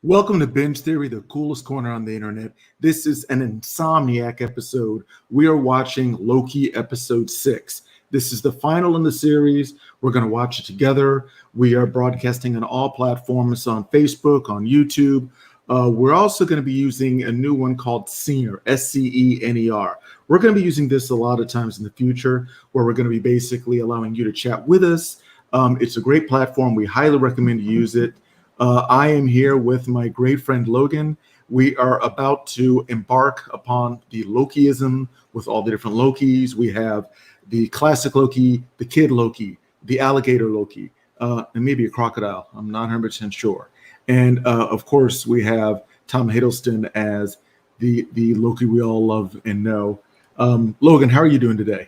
Welcome to Binge Theory, the coolest corner on the internet. This is an Insomniac episode. We are watching Loki episode 6. This is the final in the series. We're going to watch it together. We are broadcasting on all platforms, on Facebook, on YouTube. We're also going to be using a new one called Scener, S-C-E-N-E-R. We're going to be using this a lot of times in the future, where we're going to be basically allowing you to chat with us. It's a great platform. We highly recommend you use it. I am here with my great friend Logan. We are about to embark upon the Lokiism with all the different Lokis. We have the classic Loki, the kid Loki, the alligator Loki, and maybe a crocodile. I'm not 100% sure. And of course, we have Tom Hiddleston as the Loki we all love and know. Logan, how are you doing today?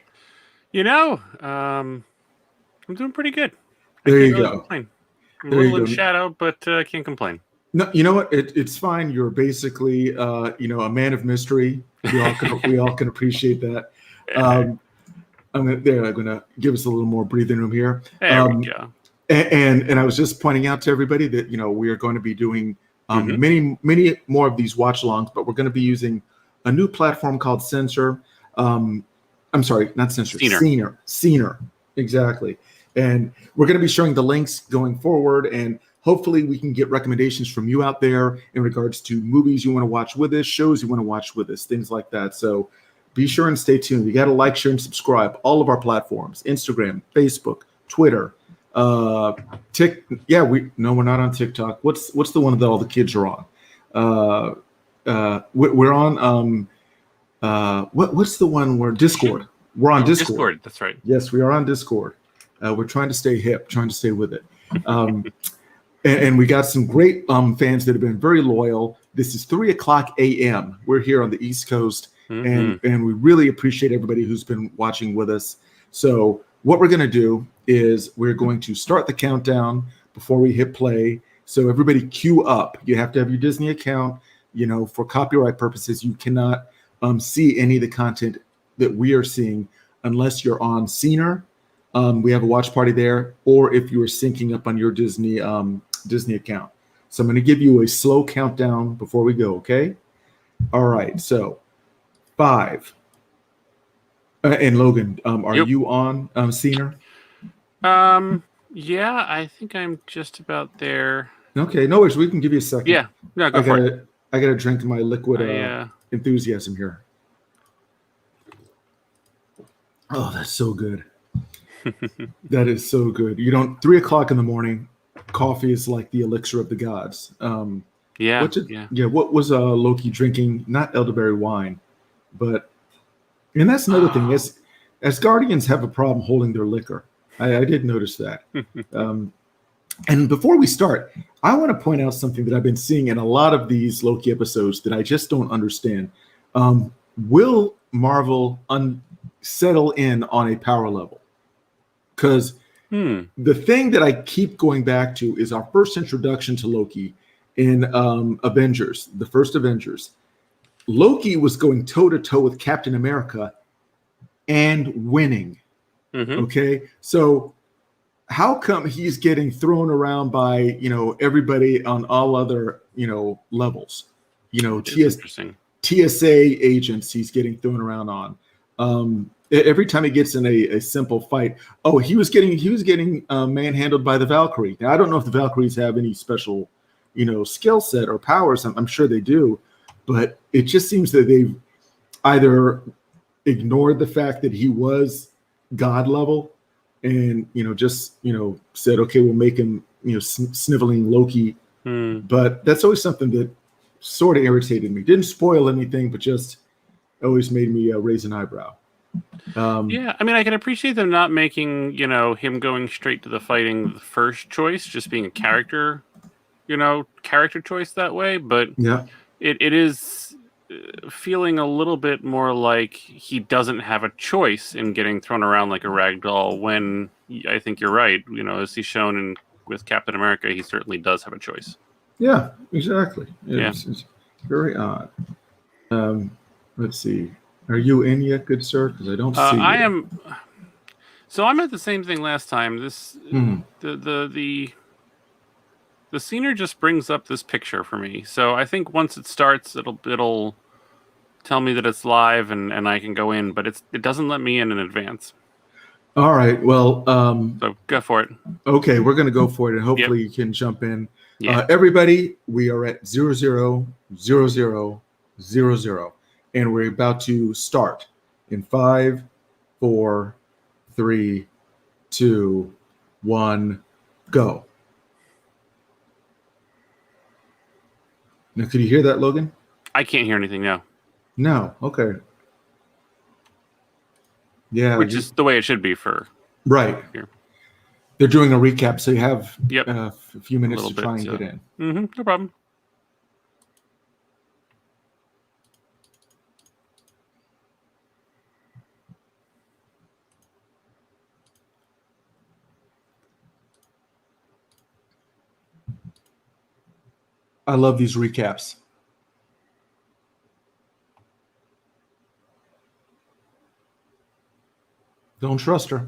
I'm doing pretty good. There you go. Complain. I'm a little in shadow, but I can't complain. No, you know what? It's fine. You're basically, a man of mystery. We all can appreciate that. I'm gonna give us a little more breathing room here. There we go. And I was just pointing out to everybody that we are going to be doing many more of these watch-alongs, but we're going to be using a new platform called Censor. I'm sorry, not Censor. Scener. Exactly. And we're going to be showing the links going forward, and hopefully we can get recommendations from you out there in regards to movies you want to watch with us, shows you want to watch with us, things like that. So be sure and stay tuned. You got to like, share, and subscribe. All of our platforms: Instagram, Facebook, Twitter, we're not on TikTok. What's the one that all the kids are on? We're on what's the one where Discord? We're on Discord. Discord, that's right. Yes, we are on Discord. We're trying to stay hip, trying to stay with it. And we got some great fans that have been very loyal. This is 3:00 a.m. We're here on the East Coast, and we really appreciate everybody who's been watching with us. So what we're going to do is we're going to start the countdown before we hit play. So everybody queue up. You have to have your Disney account. For copyright purposes, you cannot see any of the content that we are seeing unless you're on Scener. We have a watch party there, or if you are syncing up on your Disney account. So I'm going to give you a slow countdown before we go, okay? All right, so 5. And Logan, are you on Scener? Yeah, I think I'm just about there. Okay, no worries. We can give you a second. Yeah, no, go for it. I got to drink my liquid enthusiasm here. Oh, that's so good. That is so good. 3:00 in the morning, coffee is like the elixir of the gods. What was Loki drinking? Not elderberry wine, and that's another thing. As Guardians have a problem holding their liquor. I did notice that. And before we start, I want to point out something that I've been seeing in a lot of these Loki episodes that I just don't understand. Will Marvel settle in on a power level? Because the thing that I keep going back to is our first introduction to Loki in Avengers, the first Avengers. Loki was going toe-to-toe with Captain America and winning. Okay? So how come he's getting thrown around by, everybody on all other, levels? TSA agents he's getting thrown around on. Every time he gets in a simple fight, he was getting manhandled by the Valkyrie. Now I don't know if the Valkyries have any special, skill set or powers. I'm sure they do, but it just seems that they've either ignored the fact that he was God level, and said, okay, we'll make him sniveling Loki. But that's always something that sort of irritated me. Didn't spoil anything, but just always made me raise an eyebrow. I can appreciate them not making him going straight to the fighting the first choice, just being a character character choice that way, but yeah, it is feeling a little bit more like he doesn't have a choice in getting thrown around like a rag doll, when I think you're right. As he's shown with Captain America, he certainly does have a choice. Yeah, exactly. It's very odd. Let's see. Are you in yet, good sir? Because I don't see I you. am. So I'm at the same thing last time. This the scener just brings up this picture for me. So I think once it starts, it'll tell me that it's live and I can go in, but it doesn't let me in advance. All right. Well, so go for it. Okay, we're going to go for it, and hopefully Yep. you can jump in. Yeah. Everybody, we are at 000000, and we're about to start in 5, 4, 3, 2, 1, go. Now, could you hear that, Logan? I can't hear anything now. No. Okay. Yeah. Which is the way it should be for right here. They're doing a recap, so you have Yep. A few minutes to try and get in. No problem. I love these recaps. Don't trust her.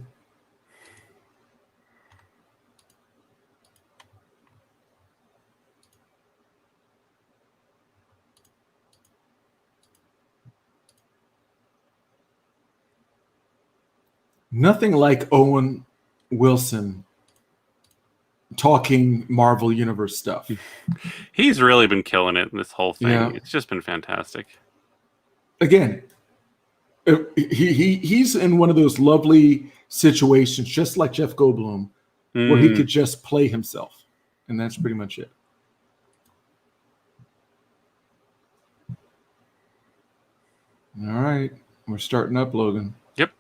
Nothing like Owen Wilson talking Marvel Universe stuff. He's really been killing it in this whole thing. Yeah. It's just been fantastic. Again, he's in one of those lovely situations, just like Jeff Goldblum, where he could just play himself, and that's pretty much it. All right, we're starting up, Logan. Yep.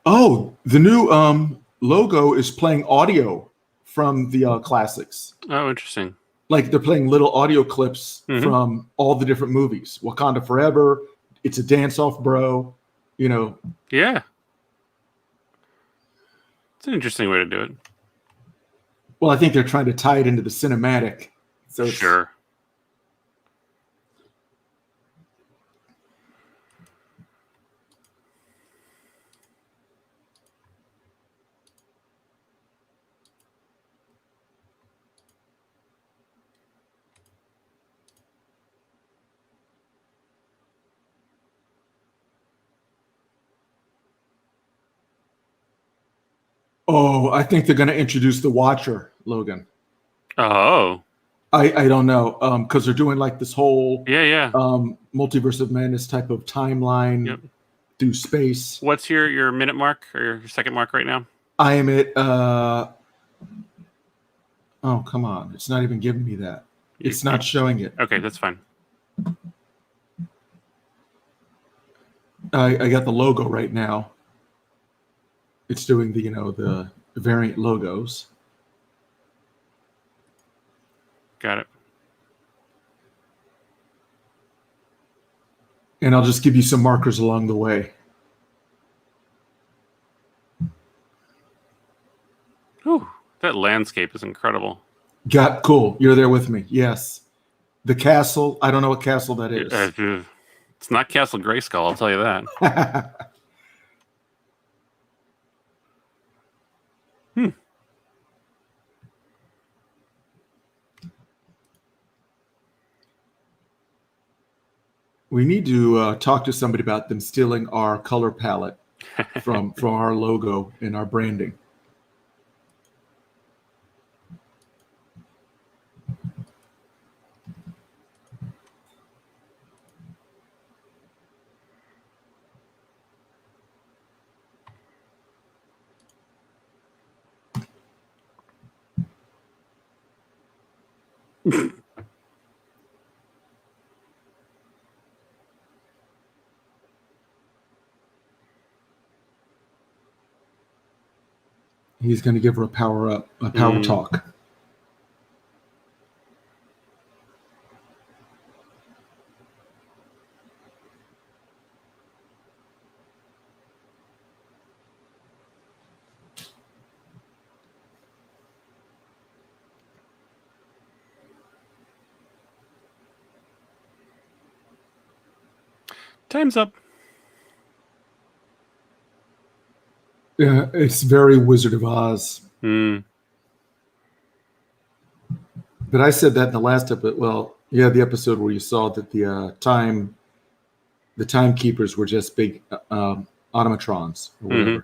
Oh, the new logo is playing audio from the classics. Oh, interesting. Like they're playing little audio clips from all the different movies. Wakanda Forever, It's a Dance-Off Bro, Yeah. It's an interesting way to do it. Well, I think they're trying to tie it into the cinematic. So sure. Oh, I think they're going to introduce the Watcher, Logan. Oh. I don't know, because they're doing like this whole multiverse of madness type of timeline through space. What's your minute mark or your second mark right now? I am at oh, come on. It's not even giving me that. It's not showing it. Okay, that's fine. I got the logo right now. It's doing the variant logos. Got it. And I'll just give you some markers along the way. Whew, that landscape is incredible. Cool. You're there with me. Yes. The castle. I don't know what castle that is. It's not Castle Grayskull, I'll tell you that. We need to talk to somebody about them stealing our color palette from our logo and our branding. He's going to give her a power up, a power talk. Time's up. Yeah, it's very Wizard of Oz. Mm. But I said that in the last episode. Well, yeah, the episode where you saw that the timekeepers were just big automatrons or whatever. Mm-hmm.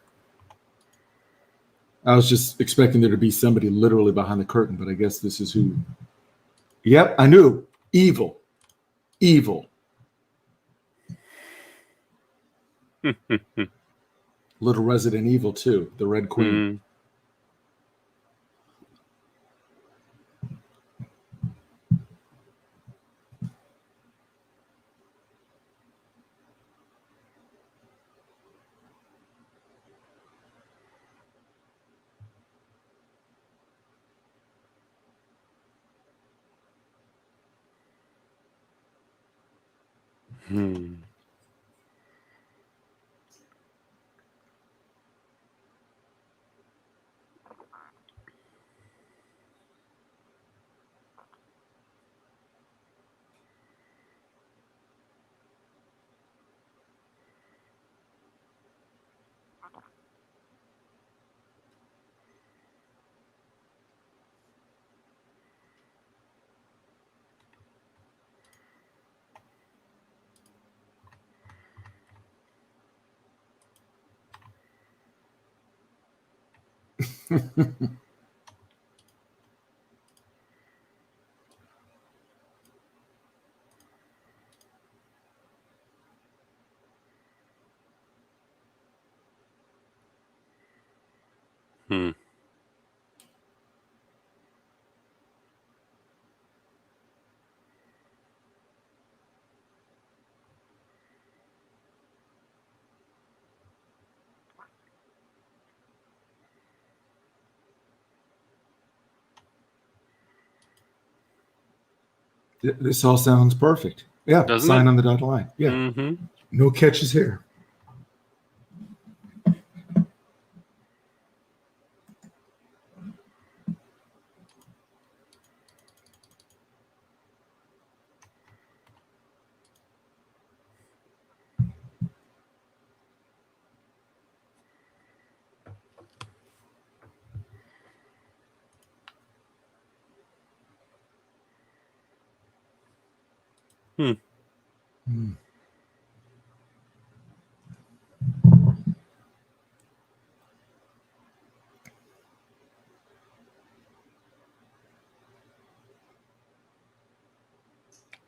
I was just expecting there to be somebody literally behind the curtain, but I guess this is who. Yep, I knew. Evil. Little Resident Evil too, the Red Queen. This all sounds perfect. Yeah, doesn't sign it? On the dotted line. Yeah, no catches here.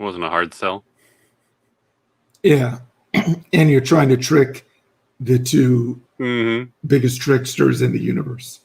Wasn't a hard sell. Yeah, and you're trying to trick the two biggest tricksters in the universe.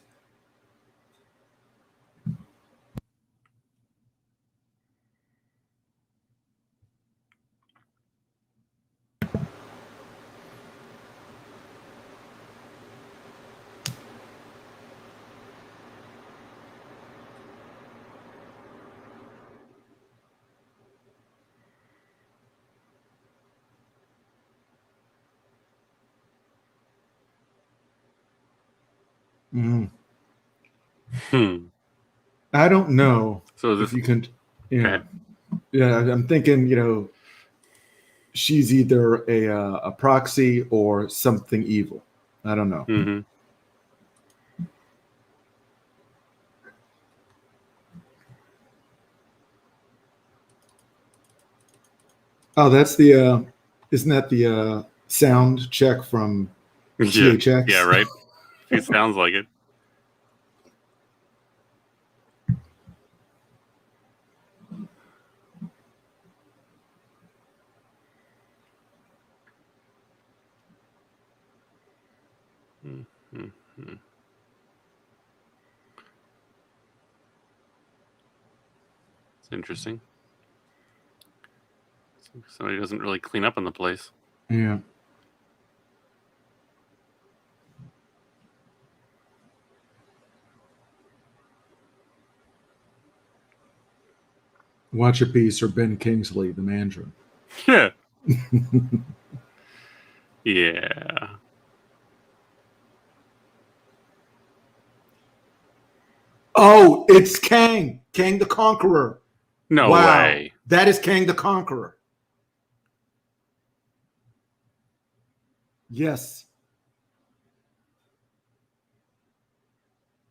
I don't know if you can. Yeah, I'm thinking. She's either a proxy or something evil. I don't know. Oh, that's the. Isn't that the sound check from THX? Yeah, right. It sounds like it. It's interesting. Somebody doesn't really clean up in the place. Yeah. Watch a Piece or Ben Kingsley, the Mandarin. Yeah. Yeah. Oh, it's Kang. Kang the Conqueror. No way. That is Kang the Conqueror. Yes.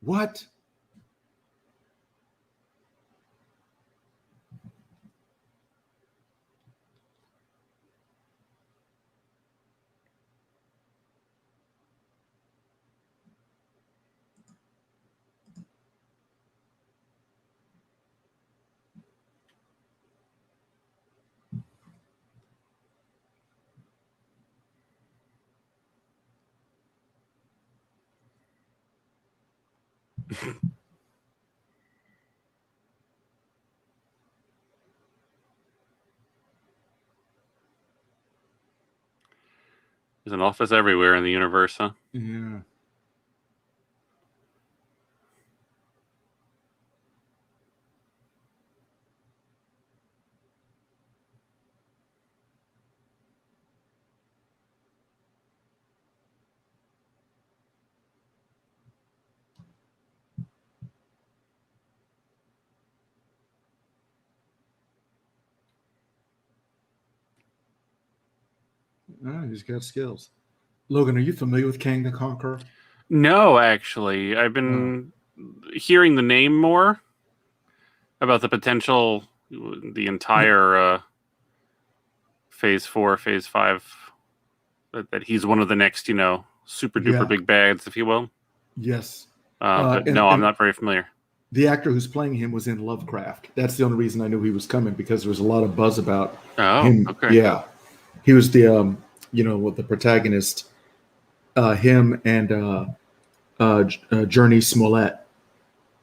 What? There's an office everywhere in the universe, huh? Yeah. He's got skills. Logan, are you familiar with Kang the Conqueror? No, actually. I've been hearing the name more about the potential, the entire Phase 4, Phase 5, that he's one of the next, super duper big bads, if you will. Yes. But no, I'm not very familiar. The actor who's playing him was in Lovecraft. That's the only reason I knew he was coming, because there was a lot of buzz about him. Okay. Yeah. He was the, with the protagonist, him and Journey Smollett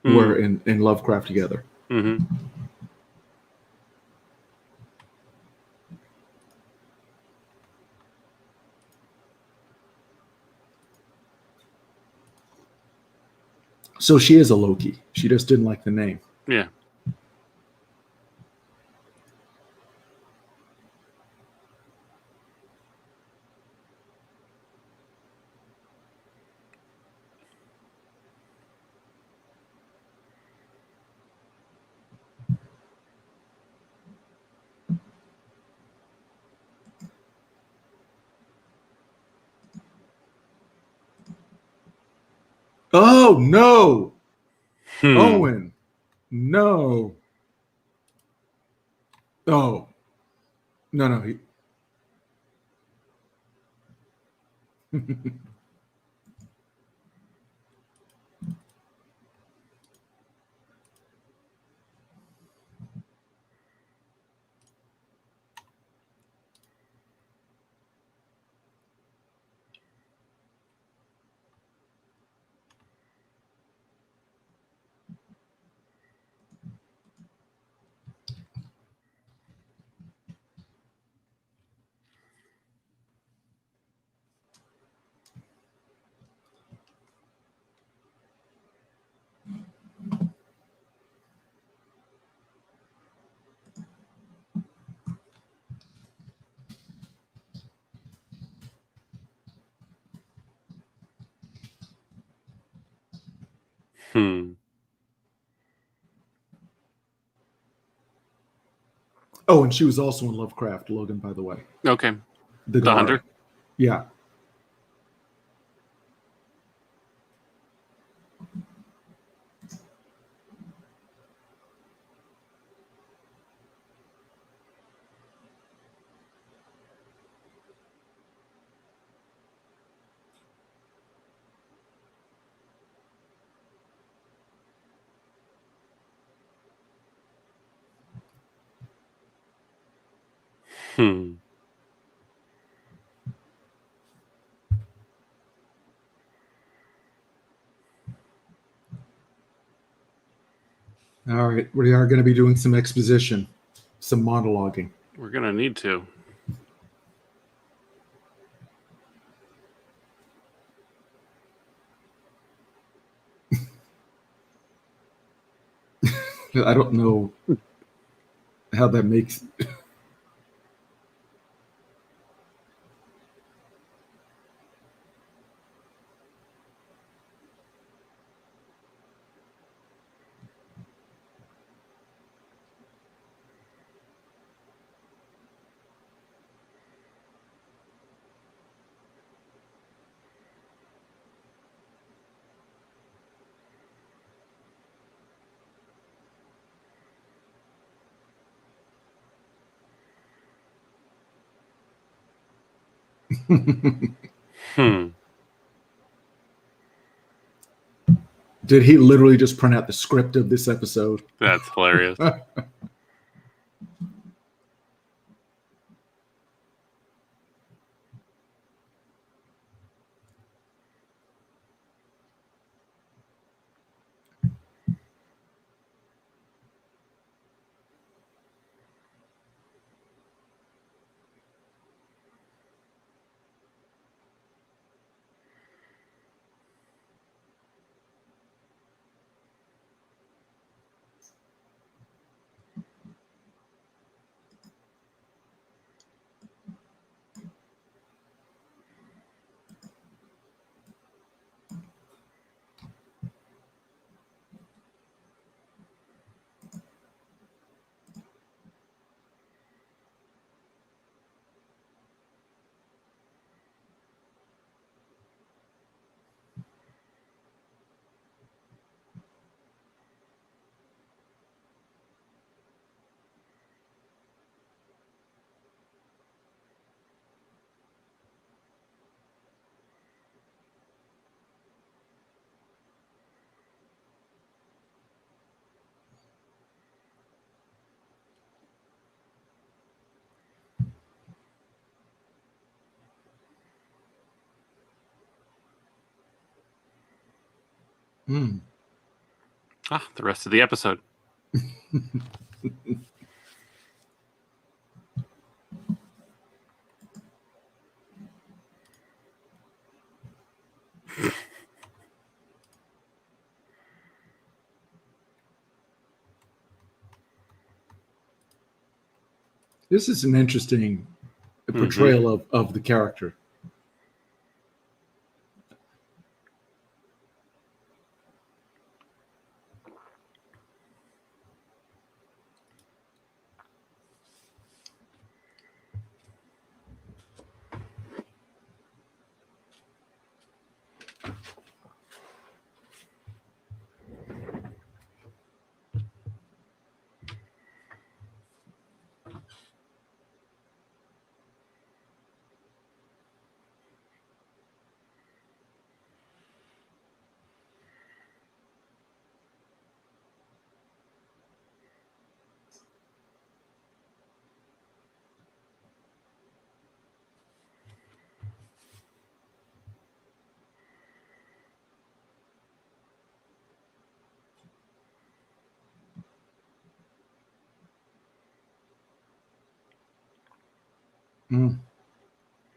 were in Lovecraft together. Mm-hmm. So she is a Loki. She just didn't like the name. Yeah. Oh, no. Owen. No. Oh. No. Oh, and she was also in Lovecraft, Logan, by the way. Okay. The Hunter? Yeah. All right. We are going to be doing some exposition, some monologuing. We're going to need to. I don't know. how that makes. Did he literally just print out the script of this episode? That's hilarious. The rest of the episode. This is an interesting portrayal of the character.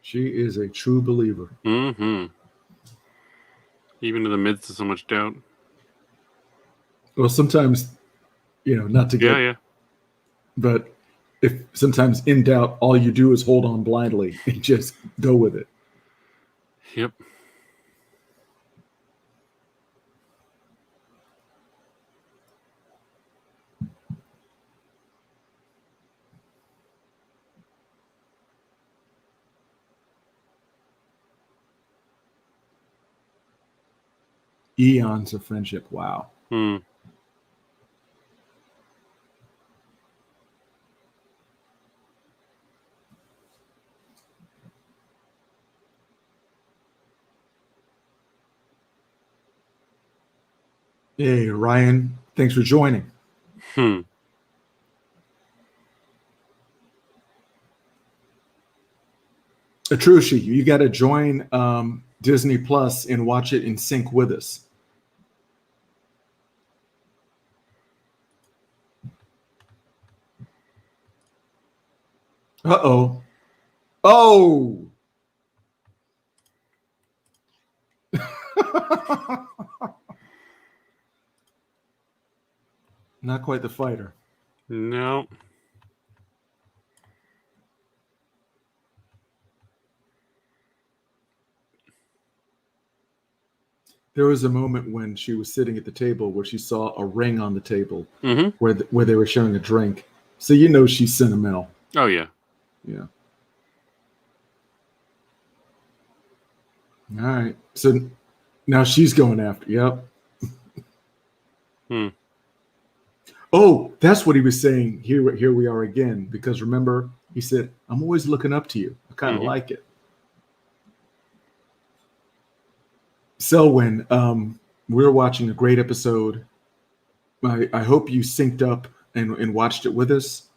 She is a true believer. Even in the midst of so much doubt. Well, sometimes, not to get... Yeah. But if sometimes in doubt, all you do is hold on blindly and just go with it. Yep. Eons of friendship. Wow. Hey, Ryan. Thanks for joining. Atrushi, you got to join Disney Plus and watch it in sync with us. Uh-oh. Oh! Not quite the fighter. No. There was a moment when she was sitting at the table where she saw a ring on the table mm-hmm. where they were sharing a drink. So you know she's sentimental. Oh yeah. Yeah. All right. So now she's going after. Yep. Oh, that's what he was saying. Here we are again. Because remember, he said, "I'm always looking up to you. I kind of like it." Selwyn, we're watching a great episode. I hope you synced up and watched it with us.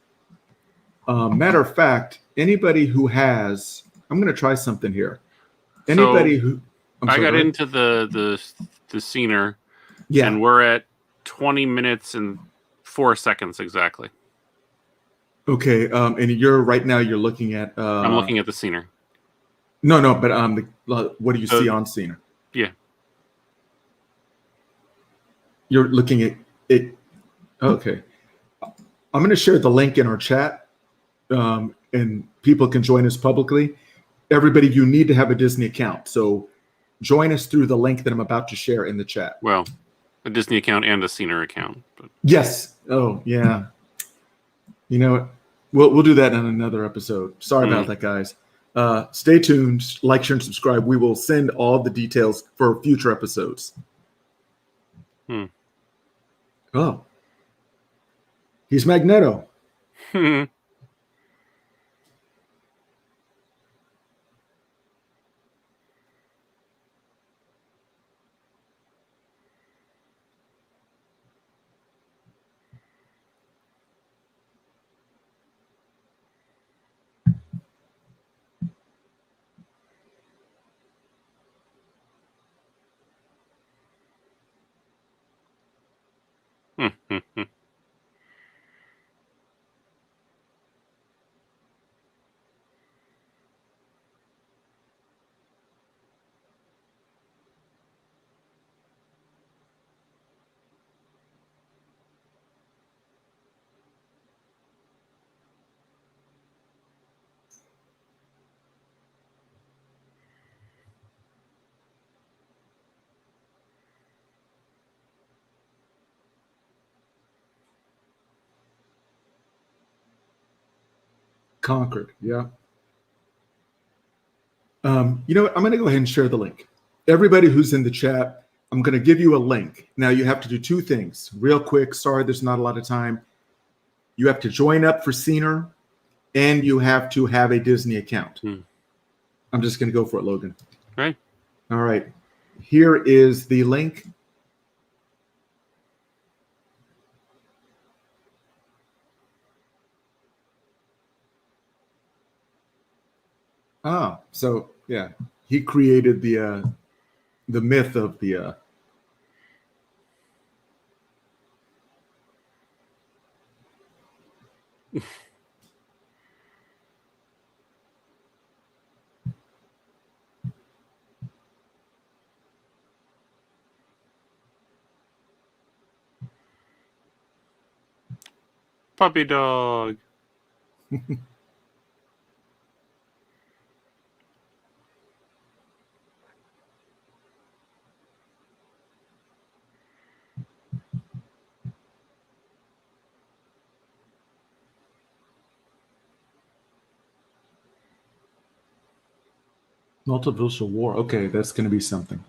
Matter of fact, anybody who has, I'm going to try something here. Anybody who, I got into the scener, yeah, and we're at 20 minutes and 4 seconds exactly. Okay, and you're right now you're looking at. I'm looking at the scener. No, but what do you see on scener? Yeah. You're looking at it. Okay. I'm going to share the link in our chat, and people can join us publicly. Everybody, you need to have a Disney account. So join us through the link that I'm about to share in the chat. Well, a Disney account and a Scener account. But. Yes. Oh, yeah. You know what? We'll do that in another episode. Sorry about that, guys. Stay tuned. Like, share, and subscribe. We will send all the details for future episodes. Oh. He's Magneto. Conquered. Yeah. You know what? I'm going to go ahead and share the link. Everybody who's in the chat, I'm going to give you a link. Now you have to do two things real quick. Sorry, there's not a lot of time. You have to join up for Scener, and you have to have a Disney account. I'm just going to go for it, Logan. Right. All right. Here is the link. So yeah, he created the myth of the. Puppy dog. Multiversal War. Okay, that's going to be something.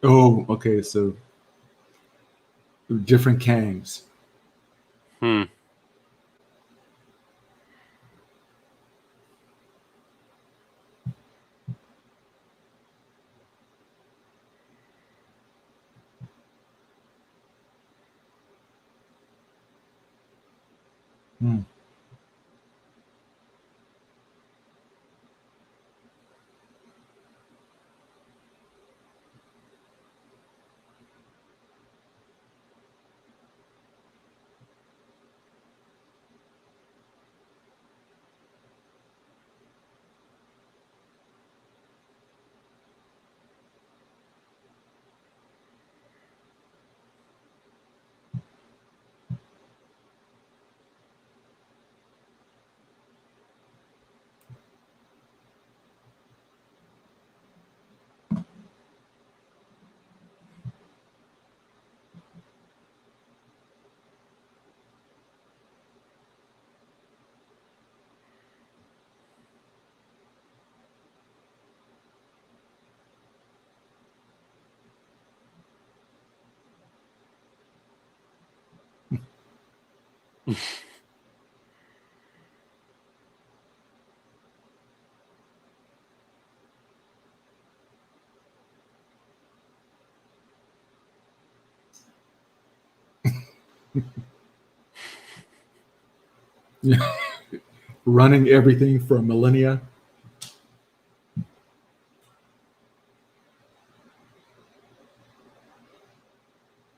Oh, okay. So different Kangs. Mm. Yeah. Running everything for millennia.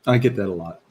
I get that a lot.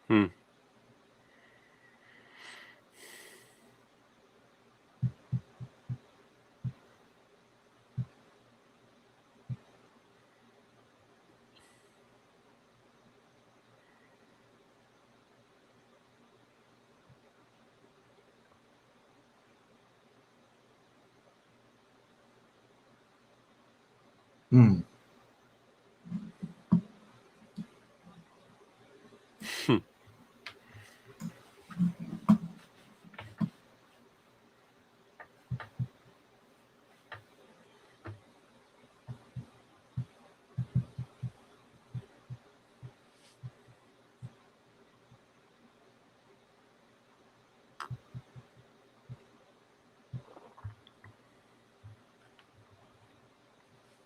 Hmm. Mm. Hmm.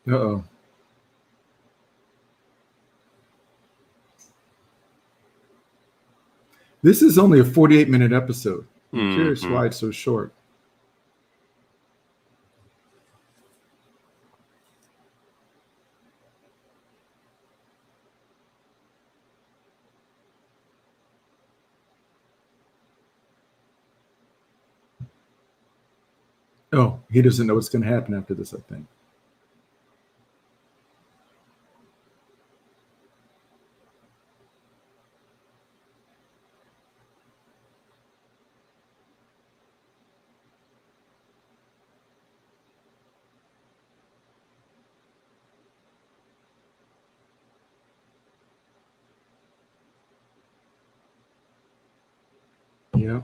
Uh-oh. This is only a 48-minute episode. I'm curious Mm-hmm. why it's so short. Oh, he doesn't know what's going to happen after this, I think. Yeah.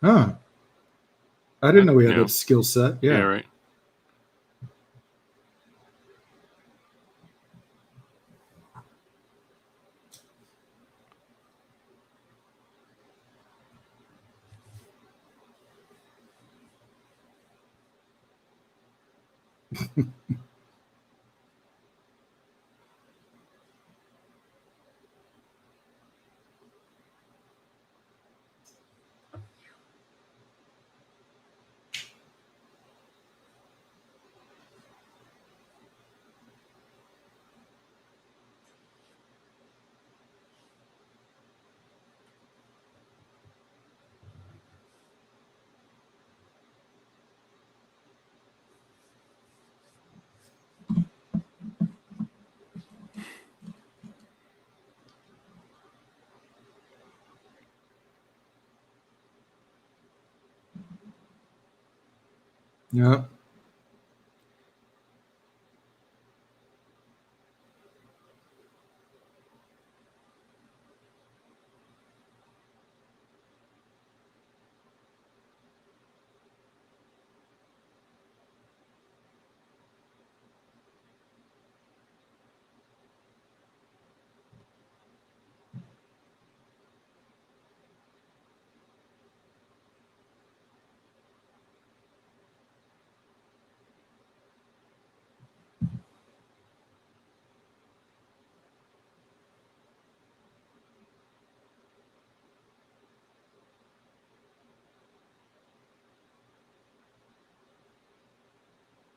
Huh. I didn't know we had that skill set. Yeah. Yeah, right. Yeah.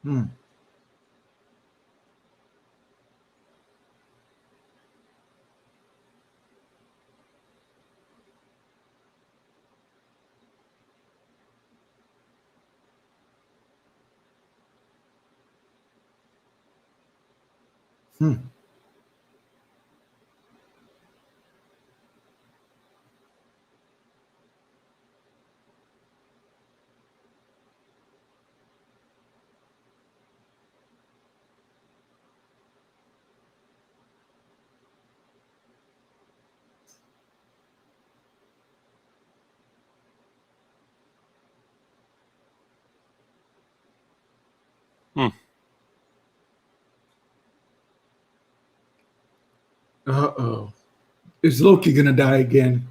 Hmm. Hmm. Uh-oh. Is Loki gonna die again?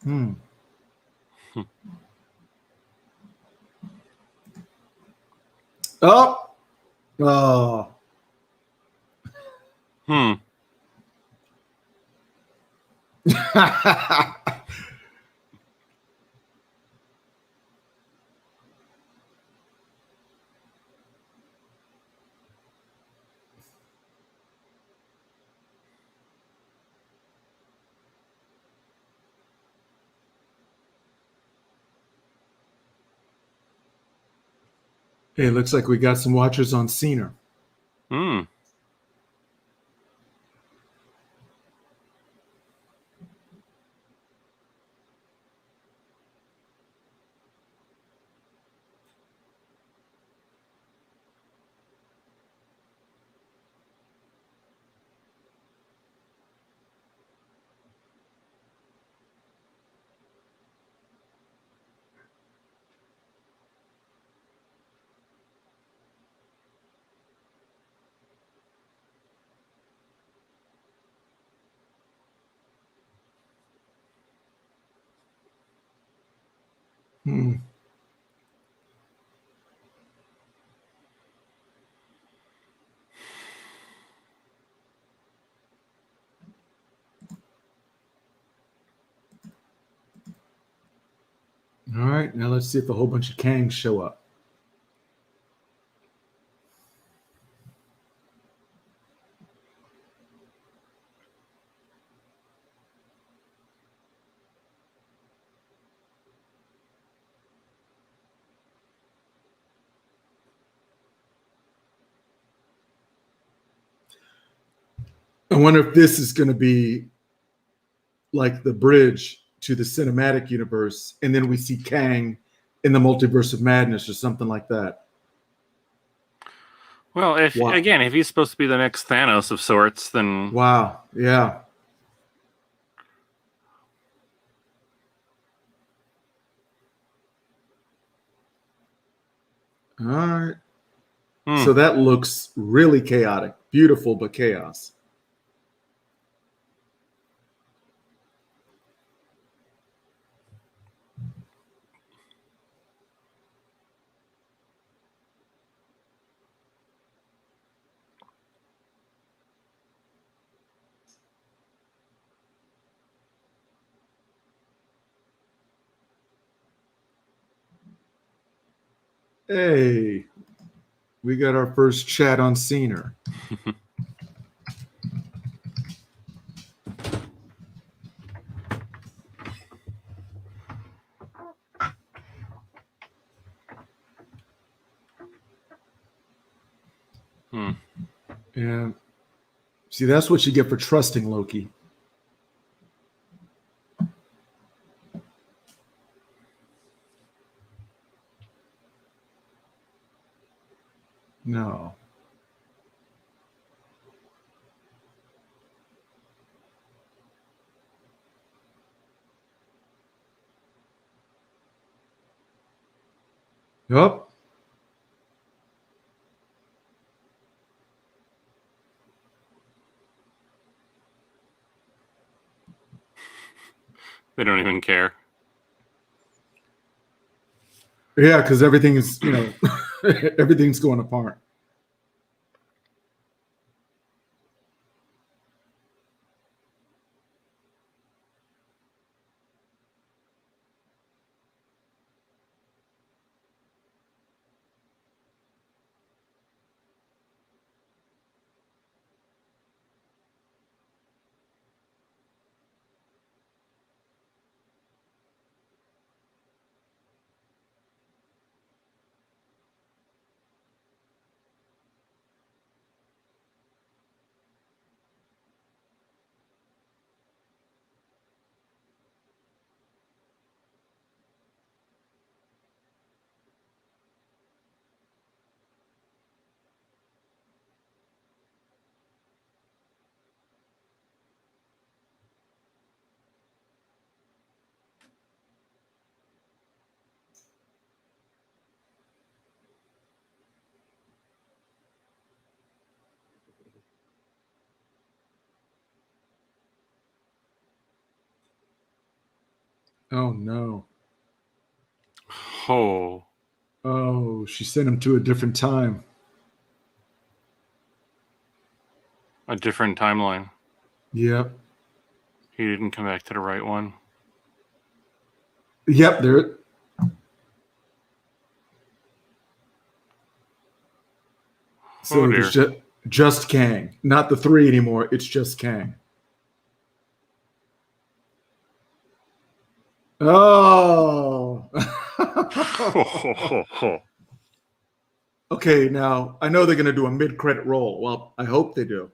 Hmm. Oh. Oh. Hey, looks like we got some watchers on Cena. Hmm. Hmm. All right, now let's see if a whole bunch of Kangs show up. I wonder if this is going to be like the bridge to the cinematic universe, and then we see Kang in the Multiverse of Madness or something like that. Well, if he's supposed to be the next Thanos of sorts, then wow, yeah. All right. So that looks really chaotic. Beautiful, but chaos. Hey, we got our first chat on Scener. Yeah. See, that's what you get for trusting Loki. No. Yup. they don't even care. Yeah, because everything is, everything's going apart. Oh, no. Oh, she sent him to a different time. A different timeline. Yep. He didn't come back to the right one. Yep, there. So there's just Kang, not the three anymore. It's just Kang. Oh. Okay, now I know they're going to do a mid-credit roll. Well, I hope they do.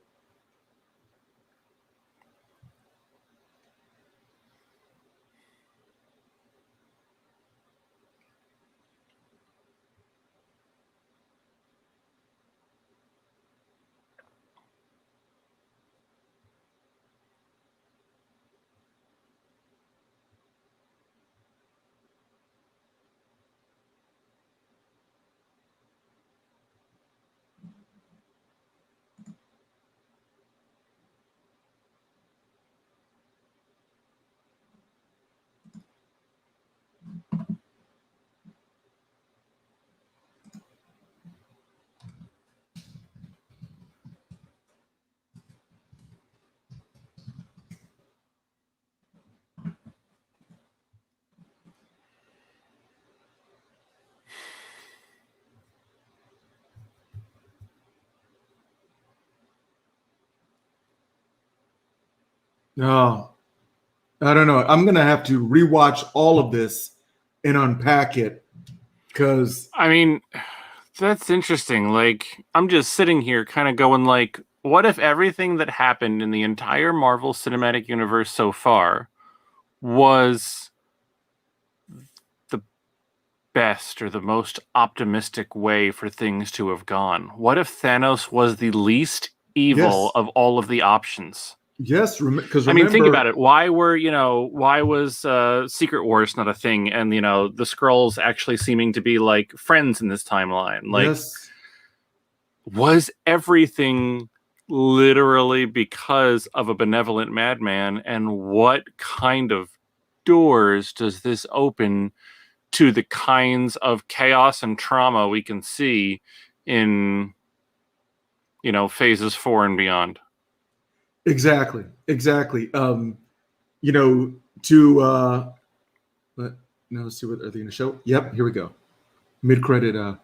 No, I don't know. I'm gonna have to rewatch all of this and unpack it because I mean, that's interesting. Like, I'm just sitting here kind of going like, what if everything that happened in the entire Marvel Cinematic Universe so far was the best or the most optimistic way for things to have gone? What if Thanos was the least evil of all of the options? Yes, because I mean, think about it. Why was Secret Wars not a thing, and the Skrulls actually seeming to be like friends in this timeline? Like, was everything literally because of a benevolent madman? And what kind of doors does this open to the kinds of chaos and trauma we can see in phases 4 and beyond? Exactly. To let's see, what are they going to show? Yep, here we go. Mid-credit.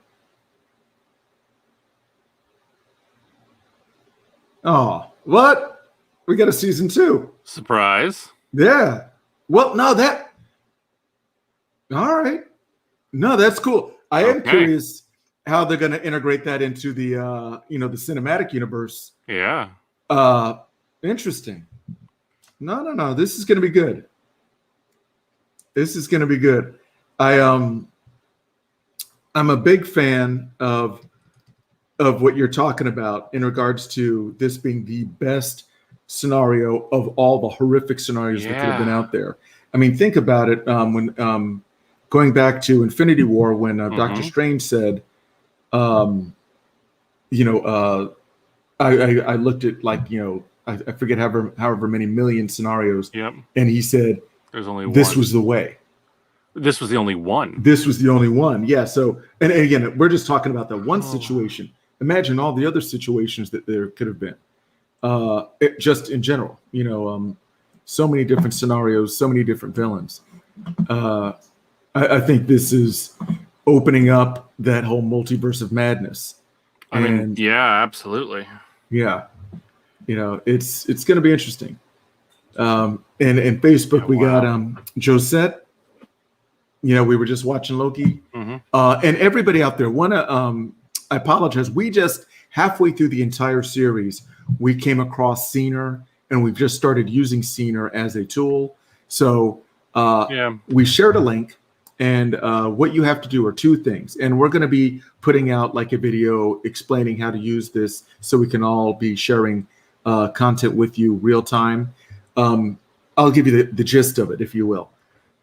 Oh, what? We got a season 2. Surprise. Yeah. Well, no, that. All right. No, that's cool. I am curious how they're going to integrate that into the the cinematic universe. Yeah. Interesting. No. This is going to be good. I'm a big fan of what you're talking about in regards to this being the best scenario of all the horrific scenarios that could have been out there. I mean, think about it. When going back to Infinity War, when Doctor Strange said, I looked at I forget however many million scenarios. Yep. And he said, "There's only this one. was the way. This was the only one. This was the only one." Yeah. So, and again, we're just talking about that one situation. Imagine all the other situations that there could have been. Just in general, so many different scenarios, so many different villains. I think this is opening up that whole multiverse of madness. I mean, yeah, absolutely. Yeah. It's going to be interesting. And Facebook, we got Josette. We were just watching Loki. And everybody out there, I apologize. We just halfway through the entire series, we came across Scener, and we've just started using Scener as a tool. So we shared a link, and what you have to do are 2 things. And we're going to be putting out like a video explaining how to use this so we can all be sharing content with you real time. I'll give you the gist of it, if you will.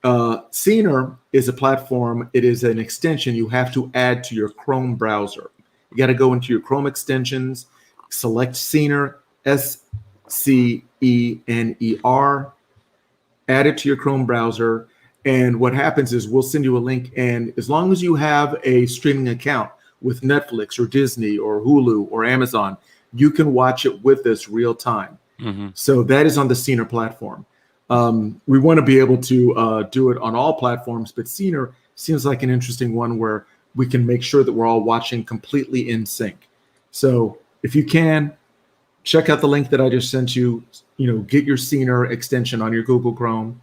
Scener is a platform. It is an extension you have to add to your Chrome browser. You got to go into your Chrome extensions, select Scener, SCENER, add it to your Chrome browser. And what happens is we'll send you a link. And as long as you have a streaming account with Netflix or Disney or Hulu or Amazon, you can watch it with us real time. So that is on the Scener platform. We want to be able to do it on all platforms, but Scener seems like an interesting one where we can make sure that we're all watching completely in sync. So if you can, check out the link that I just sent you. Get your Scener extension on your Google Chrome.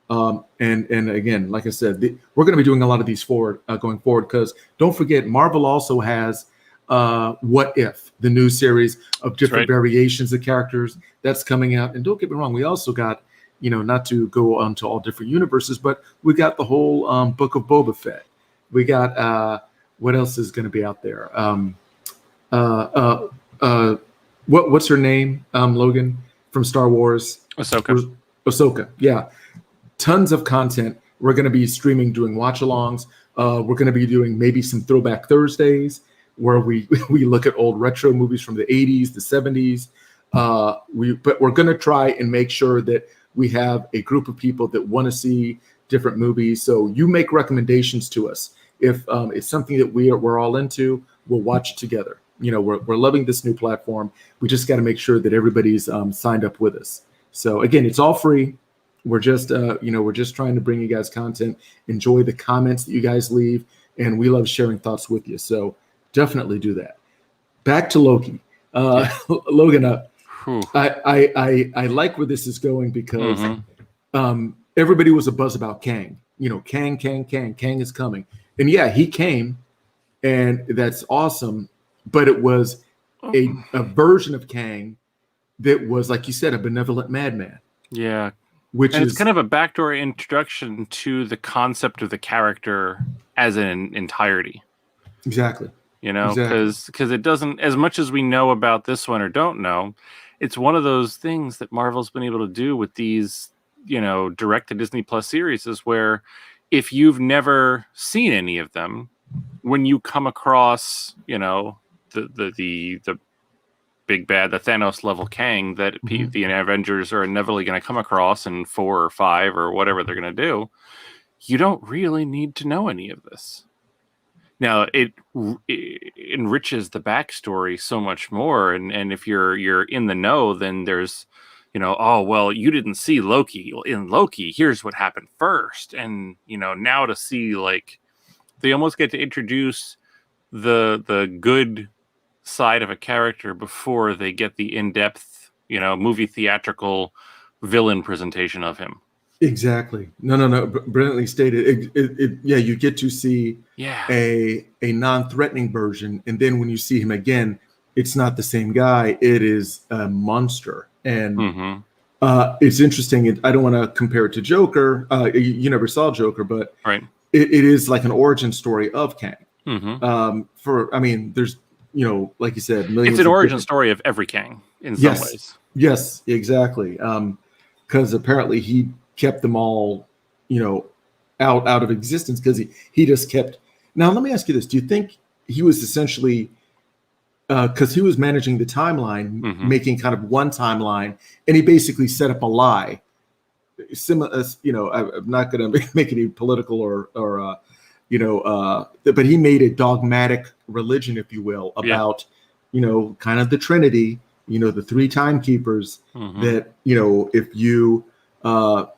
And again, like I said, we're going to be doing a lot of these going forward, because don't forget, Marvel also has What If, the new series of different variations of characters that's coming out. And don't get me wrong, we also got, not to go on to all different universes, but we got the whole book of Boba Fett. We got what else is going to be out there? What's her name? Logan from Star Wars. Ahsoka. Yeah. Tons of content. We're going to be streaming, doing watch-alongs. We're going to be doing maybe some Throwback Thursdays where we look at old retro movies from the 80s, the 70s. But we're going to try and make sure that we have a group of people that want to see different movies. So you make recommendations to us. If it's something that we're all into, we'll watch it together. We're loving this new platform. We just got to make sure that everybody's signed up with us. So again, it's all free. We're just trying to bring you guys content. Enjoy the comments that you guys leave, and we love sharing thoughts with you. So definitely do that. Back to Loki. Logan, I like where this is going because everybody was a buzz about Kang. Kang is coming. And yeah, he came, and that's awesome. But it was a version of Kang that was, like you said, a benevolent madman. Yeah. It's kind of a backdoor introduction to the concept of the character as an entirety. Exactly. Because it doesn't, as much as we know about this one or don't know, it's one of those things that Marvel's been able to do with these, direct to Disney Plus series, is where if you've never seen any of them, when you come across, the big bad, the Thanos level Kang that the Avengers are inevitably going to come across in 4 or 5 or whatever they're going to do, you don't really need to know any of this. Now, it enriches the backstory so much more, and if you're in the know, then there's, oh, well, you didn't see Loki. In Loki, here's what happened first. And, now to see, like, they almost get to introduce the good side of a character before they get the in-depth, movie theatrical villain presentation of him. Exactly. No. Brilliantly stated. You get to see a non-threatening version, and then when you see him again, it's not the same guy. It is a monster, and it's interesting. I don't want to compare it to Joker. You never saw Joker, but right. It is like an origin story of Kang. There's like you said, it's an origin story of every Kang in some ways. Yes, exactly. Because apparently he kept them all, out of existence because he just kept. Now, let me ask you this: do you think he was essentially because he was managing the timeline, making kind of one timeline, and he basically set up a lie? Similar, I'm not going to make any political or but he made a dogmatic religion, if you will, about kind of the Trinity, the 3 timekeepers. That if you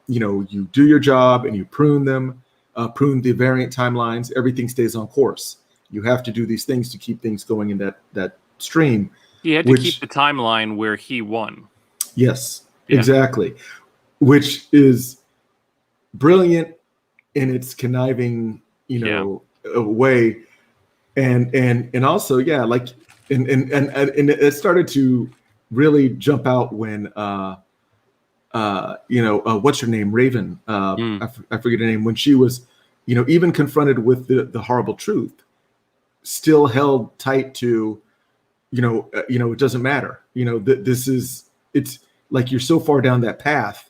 you do your job and you prune the variant timelines, everything stays on course. You have to do these things to keep things going in that stream. He had to keep the timeline where he won. Yes, exactly. Which is brilliant in its conniving, way. And also, like, and it started to really jump out when, what's her name? Raven. I forget her name. When she was, even confronted with the horrible truth, still held tight to, it doesn't matter. It's like you're so far down that path.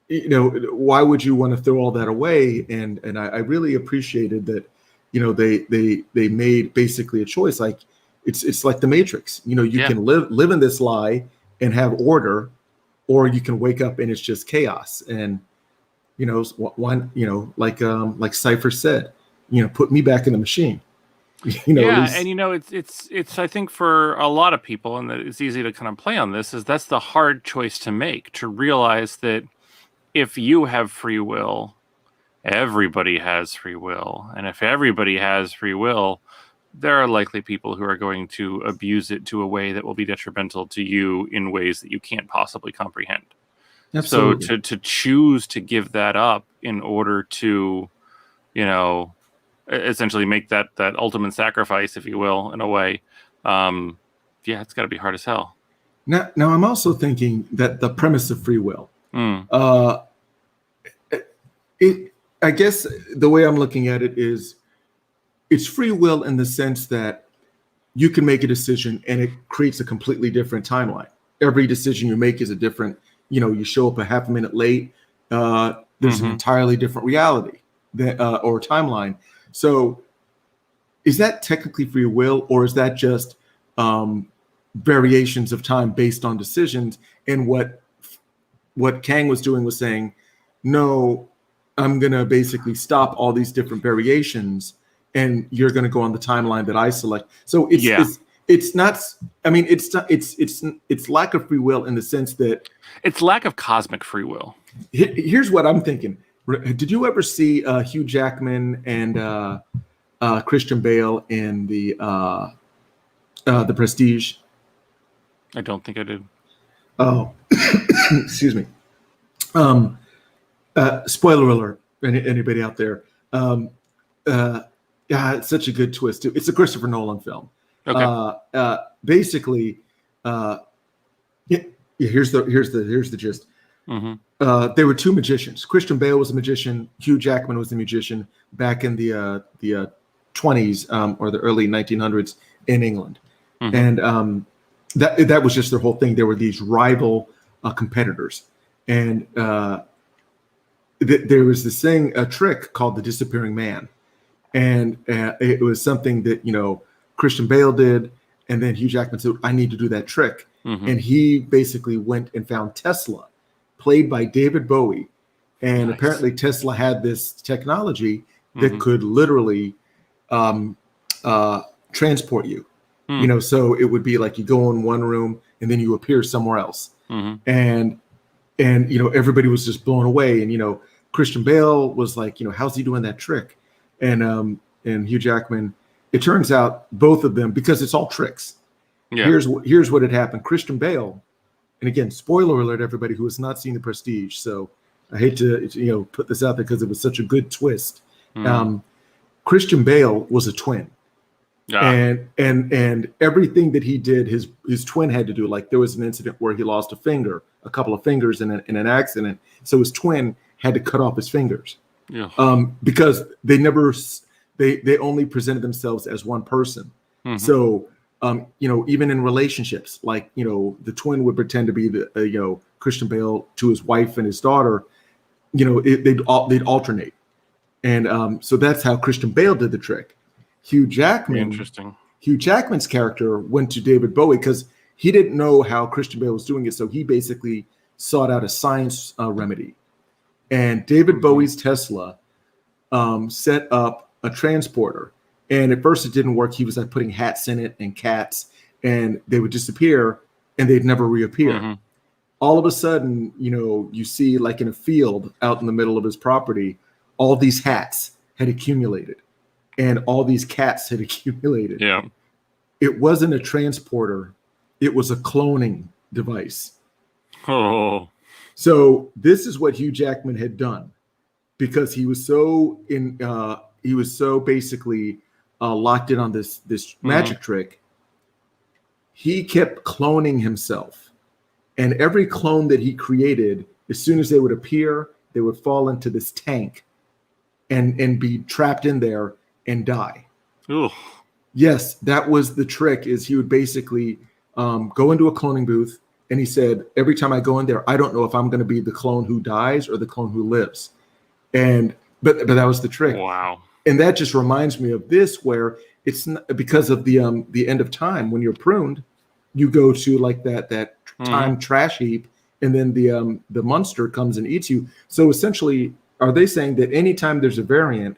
Why would you want to throw all that away? And I really appreciated that, they made basically a choice. Like it's like the Matrix. You can live in this lie and have order, or you can wake up and it's just chaos. And one, like Cypher said, put me back in the machine. And it's I think for a lot of people, and it's easy to kind of play on this, is that's the hard choice to make, to realize that if you have free will, everybody has free will. And if everybody has free will, there are likely people who are going to abuse it to a way that will be detrimental to you in ways that you can't possibly comprehend. Absolutely. So to choose to give that up in order to, essentially make that ultimate sacrifice, if you will, in a way, it's got to be hard as hell. Now I'm also thinking that the premise of free will, I guess the way I'm looking at it is, it's free will in the sense that you can make a decision and it creates a completely different timeline. Every decision you make is a different, you show up a half a minute late, there's an entirely different reality or timeline. So is that technically free will, or is that just variations of time based on decisions? And what Kang was doing was saying, no, I'm going to basically stop all these different variations, and you're going to go on the timeline that I select. So it's not, it's lack of free will in the sense that it's lack of cosmic free will. Here's what I'm thinking. Did you ever see Hugh Jackman and Christian Bale in the Prestige? I don't think I did. Oh, excuse me. Spoiler alert, anybody out there. Yeah, it's such a good twist too. It's a Christopher Nolan film. Okay. Basically, here's the gist. Mm-hmm. There were two magicians. Christian Bale was a magician. Hugh Jackman was a magician back in the 20s or the early 1900s in England, and that was just their whole thing. There were these rival competitors, and there was this thing, a trick called the disappearing man, and it was something that Christian Bale did, and then Hugh Jackman said, "I need to do that trick," and he basically went and found Tesla, played by David Bowie, and apparently Tesla had this technology that could literally transport you. So it would be like you go in one room and then you appear somewhere else, and everybody was just blown away, and Christian Bale was like, how's he doing that trick, and Hugh Jackman. It turns out both of them, because it's all tricks. Yeah. Here's what had happened. Christian Bale, and again, spoiler alert, everybody who has not seen The Prestige. So I hate to put this out there because it was such a good twist. Christian Bale was a twin, and everything that he did, his twin had to do. Like there was an incident where he lost a couple of fingers in an accident, so his twin had to cut off his fingers. Yeah. Because they only presented themselves as one person. So even in relationships, like the twin would pretend to be the Christian Bale to his wife and his daughter. They'd alternate, and so that's how Christian Bale did the trick. Hugh Jackman's character went to David Bowie because he didn't know how Christian Bale was doing it, so he basically sought out a science remedy. And David Bowie's Tesla set up a transporter, and at first it didn't work. He was like putting hats in it and cats, and they would disappear and they'd never reappear. All of a sudden, you see like in a field out in the middle of his property, all these hats had accumulated and all these cats had accumulated. Yeah. It wasn't a transporter. It was a cloning device. Oh. So this is what Hugh Jackman had done, because he was so basically locked in on this magic trick. He kept cloning himself, and every clone that he created, as soon as they would appear, they would fall into this tank and be trapped in there and die. Ugh. Yes, that was the trick. Is he would basically go into a cloning booth, and he said, every time I go in there, I don't know if I'm going to be the clone who dies or the clone who lives. And but that was the trick. Wow. And that just reminds me of this, where it's not, because of the end of time, when you're pruned, you go to like that time trash heap, and then the monster comes and eats you. So essentially, are they saying that anytime there's a variant,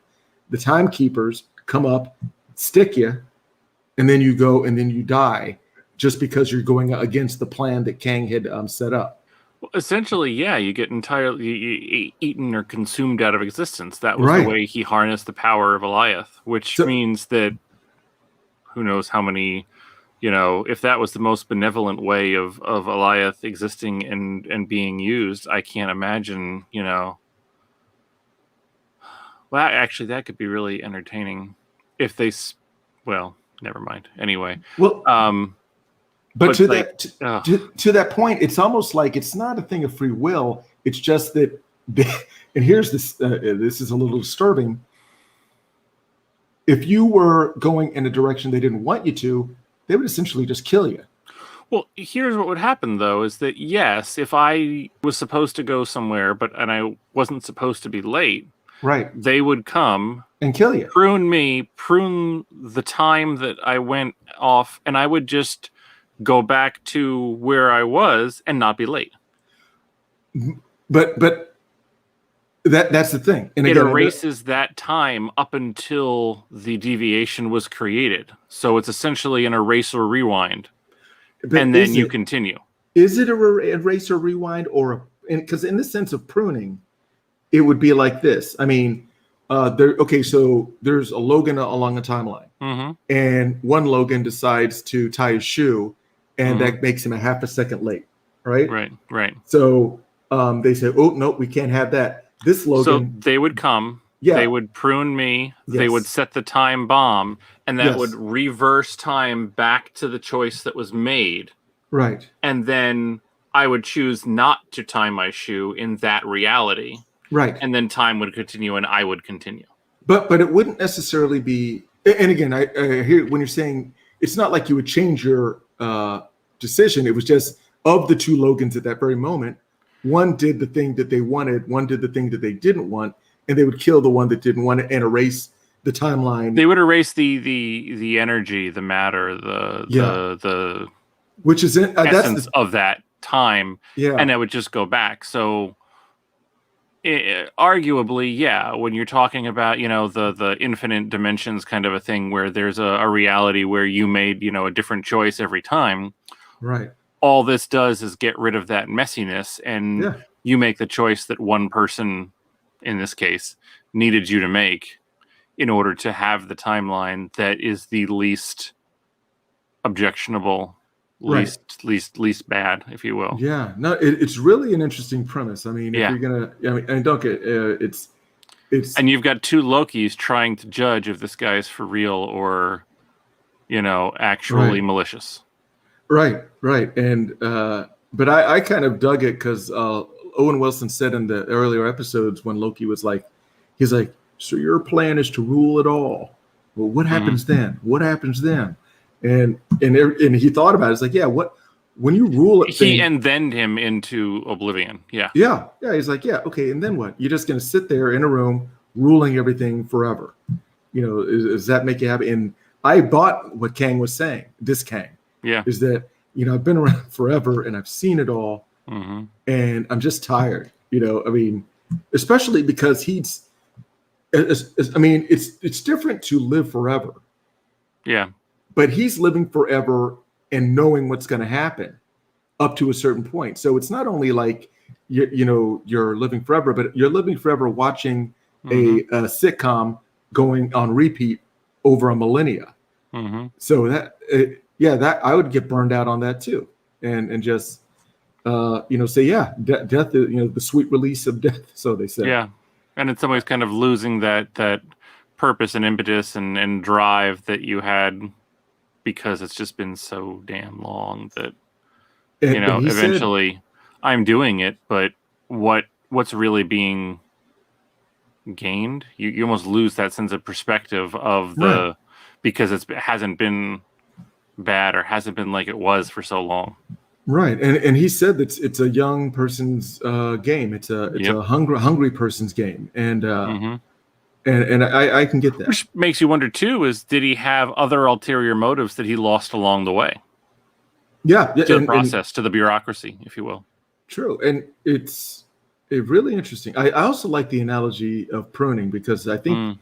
the timekeepers come up, stick you, and then you go and then you die, just because you're going against the plan that Kang had set up? Well, essentially, yeah, you get entirely eaten or consumed out of existence. That was the way he harnessed the power of Alioth, which means that who knows how many, if that was the most benevolent way of Alioth existing and being used, I can't imagine, Well, actually, that could be really entertaining if they, well, never mind. Anyway. Well, But to that point, it's almost like it's not a thing of free will. It's just that, and here's this. This is a little disturbing. If you were going in a direction they didn't want you to, they would essentially just kill you. Well, here's what would happen, though, is that, yes, if I was supposed to go somewhere, and I wasn't supposed to be late, they would come and kill you, prune the time that I went off, and I would just go back to where I was and not be late. But that's the thing. And it erases that time up until the deviation was created. So it's essentially an erase or rewind. And then you continue. Is it a erase or rewind, or because in the sense of pruning, it would be like this. I mean, so there's a Logan along a timeline, and one Logan decides to tie his shoe, and that makes him a half a second late, right? Right. So they say, oh, no, we can't have that. This Logan. So they would come. Yeah. They would prune me. Yes. They would set the time bomb, and that would reverse time back to the choice that was made. Right. And then I would choose not to tie my shoe in that reality. Right. And then time would continue, and I would continue. But it wouldn't necessarily be. And again, I hear when you're saying it's not like you would change your decision. It was just of the two Logans at that very moment, one did the thing that they wanted, one did the thing that they didn't want, and they would kill the one that didn't want it and erase the timeline. They would erase the energy, the matter, the which is essence of that time, and it would just go back. So arguably, when you're talking about, the infinite dimensions kind of a thing where there's a reality where you made, a different choice every time. Right. All this does is get rid of that messiness, and you make the choice that one person, in this case, needed you to make in order to have the timeline that is the least objectionable, least bad, if you will. Yeah, no, it's really an interesting premise. I mean, if you're gonna, and don't get it's, and you've got two Lokis trying to judge if this guy is for real or, actually malicious. Right, and but I kind of dug it because Owen Wilson said in the earlier episodes when Loki was like, he's like, so your plan is to rule it all. Well, what happens then? What happens then? And he thought about it. It's like, what when you rule it? He and then him into oblivion. Yeah. He's like, okay, and then what? You're just gonna sit there in a room ruling everything forever. Does that make you happy? And I bought what Kang was saying. This Kang, is that I've been around forever and I've seen it all, and I'm just tired. I mean, especially because it's different to live forever. Yeah. But he's living forever and knowing what's going to happen up to a certain point. So it's not only like you're living forever, but you're living forever watching a sitcom going on repeat over a millennia. So that I would get burned out on that too, and just say death is the sweet release of death. So they say. Yeah, and in some ways, kind of losing that purpose and impetus and drive that you had. Because it's just been so damn long that eventually I'm doing it, but what's really gained? You almost lose that sense of perspective of because it hasn't been bad or hasn't been like it was for so long. Right, and he said that it's a young person's game. It's a hungry person's game, and. And I can get that. Which makes you wonder too: did he have other ulterior motives that he lost along the way? Yeah, to the process, to the bureaucracy, if you will. True, and it's really interesting. I also like the analogy of pruning because I think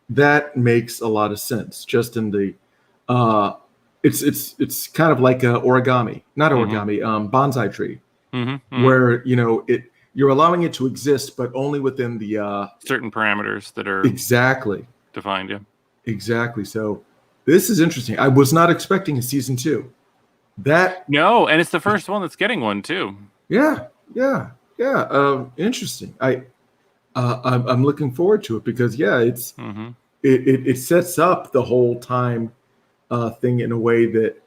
that makes a lot of sense. Just in the, it's kind of like a origami, not origami, bonsai tree, where you're allowing it to exist, but only within the certain parameters that are defined. Yeah, exactly. So this is interesting. I was not expecting a season 2. No, and it's the first one that's getting one too. Yeah. Interesting. I'm looking forward to it because it's it sets up the whole time thing in a way that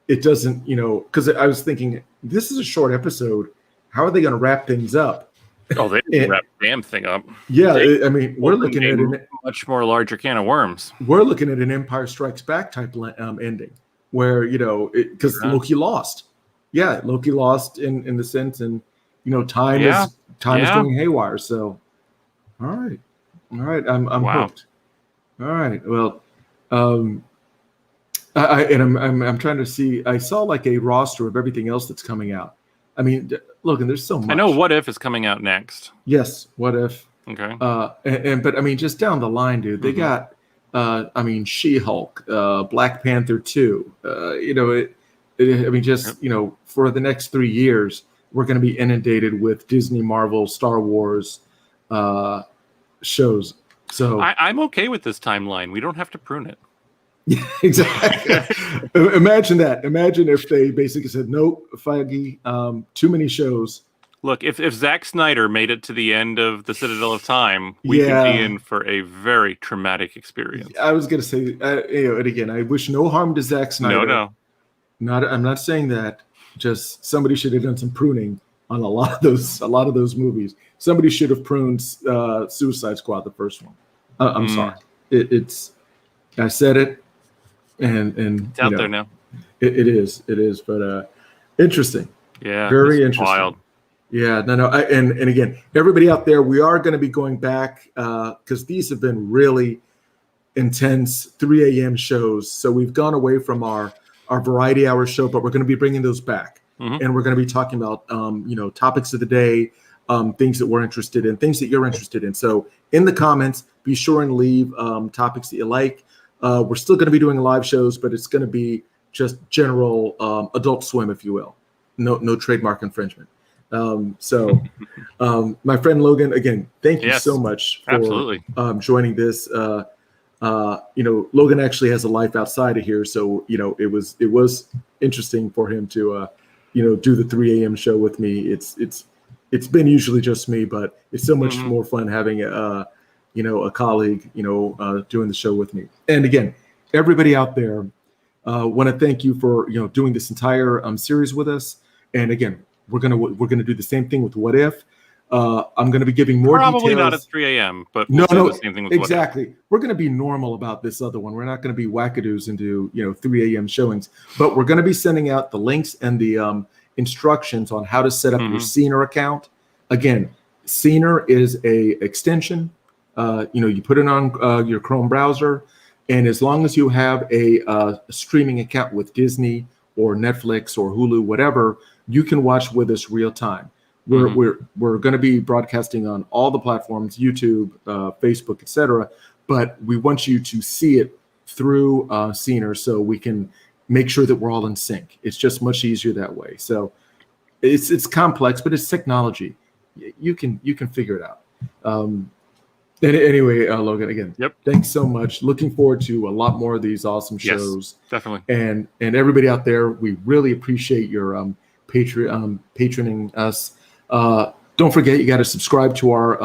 it doesn't. Because I was thinking this is a short episode. How are they going to wrap things up? Oh, they didn't wrap the damn thing up. Yeah, we're looking at a much more larger can of worms. We're looking at an Empire Strikes Back type ending, where because Loki lost. Yeah, Loki lost in the sense, and time is going haywire. So, all right, I'm hooked. All right, well, I'm trying to see. I saw like a roster of everything else that's coming out. I mean, look, and there's so much. I know What If is coming out next. Yes, What If. Okay. But I mean, just down the line, dude, they got, She-Hulk, Black Panther 2. For the next 3 years, we're going to be inundated with Disney, Marvel, Star Wars shows. So I'm okay with this timeline. We don't have to prune it. Yeah, exactly. Imagine that. Imagine if they basically said, "Nope, Feige, too many shows." Look, if Zack Snyder made it to the end of the Citadel of Time, we could be in for a very traumatic experience. I was going to say, and again, I wish no harm to Zack Snyder. I'm not saying that. Just somebody should have done some pruning on a lot of those movies. Somebody should have pruned Suicide Squad, the first one. I'm sorry. I said it, and it's out there now. It is, but interesting. Yeah, very interesting. Wild. Yeah, no, and again, everybody out there, we are going to be going back because these have been really intense 3 a.m. shows. So we've gone away from our variety hour show, but we're going to be bringing those back, and we're going to be talking about topics of the day, things that we're interested in, things that you're interested in. So in the comments, be sure and leave topics that you like. We're still going to be doing live shows, but it's going to be just general Adult Swim, if you will. No trademark infringement. So my friend Logan, again, thank you so much for joining this. Logan actually has a life outside of here, so it was interesting for him to do the 3 a.m. show with me. It's been usually just me, but it's so much more fun having a colleague doing the show with me. And again, everybody out there, want to thank you for doing this entire series with us. And again, we're gonna do the same thing with What If. I'm going to be giving more details. Probably not at 3 a.m., but we'll do the same thing with exactly. What If. We're going to be normal about this other one. We're not going to be wackadoos and do 3 a.m. showings, but we're going to be sending out the links and the instructions on how to set up your Scener account. Again, Scener is a extension. You put it on your Chrome browser, and as long as you have a streaming account with Disney or Netflix or Hulu, whatever, you can watch with us real time. We're going to be broadcasting on all the platforms, YouTube, Facebook, etc. But we want you to see it through Scener so we can make sure that we're all in sync. It's just much easier that way. So it's complex, but it's technology. You can figure it out. Anyway, Logan, again, thanks so much. Looking forward to a lot more of these awesome shows. Yes, definitely. And everybody out there, we really appreciate your patroning us. Don't forget, you got to subscribe to our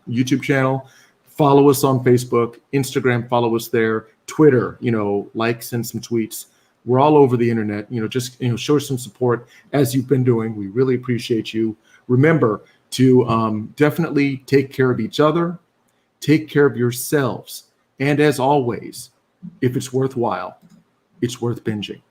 YouTube channel. Follow us on Facebook, Instagram. Follow us there. Twitter. Send some tweets. We're all over the internet. Just show some support as you've been doing. We really appreciate you. Remember to definitely take care of each other, take care of yourselves, and as always, if it's worthwhile, it's worth binging.